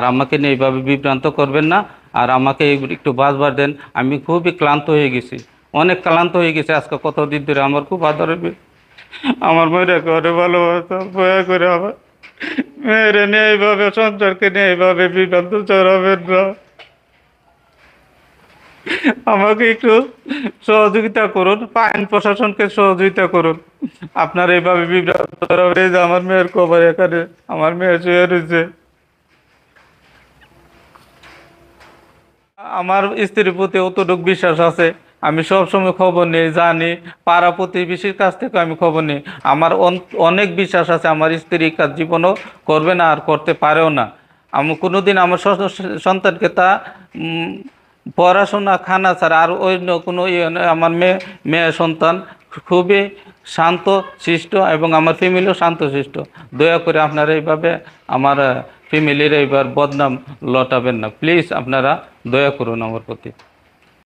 আর আমাকে নিয়ে এইভাবে বিভ্রান্ত করবেন না। আর আমাকে একটু বাঁচবার দেন। আমি খুবই ক্লান্ত হয়ে গেছি, অনেক ক্লান্ত হয়ে গেছি আজকে কতদিন ধরে। আমার খুব আদর আমার মেয়েরা করে ভালোবাসা বয়া করে আমার মেয়েরা নিয়ে এইভাবে, সংসারকে নিয়ে এইভাবে বিভ্রান্ত চড়াবেন না। আমাকে একটু সহযোগিতা করুন, আইন প্রশাসনকে সহযোগিতা করুন। আপনার এইভাবে বিভ্রান্ত চড়াবেন। এই যে আমার মেয়ের খবর, এখানে আমার মেয়ে শুয়ে রয়েছে। আমার স্ত্রীর প্রতি অতটুকু বিশ্বাস আছে, আমি সব সময় খবর নিই, জানি। পাড়া প্রতিবেশীর কাছ থেকে আমি খবর নিই। আমার অনেক বিশ্বাস আছে আমার স্ত্রী কাজ জীবনও করবে না, আর করতে পারেও না। আমি কোনোদিন আমার সন্তানকে তা উম, পড়াশোনা খানা ছাড়া আর অন্য কোনো ইয়ে নয়। আমার মেয়ে সন্তান খুবই শান্ত শিষ্ট, এবং আমার ফ্যামিলিও শান্ত শিষ্ট। দয়া করে আপনারা এইভাবে আমার ফ্যামিলির এইবার বদনাম লটাবেন না, প্লিজ। আপনারা দয়া করুন আমার প্রতি।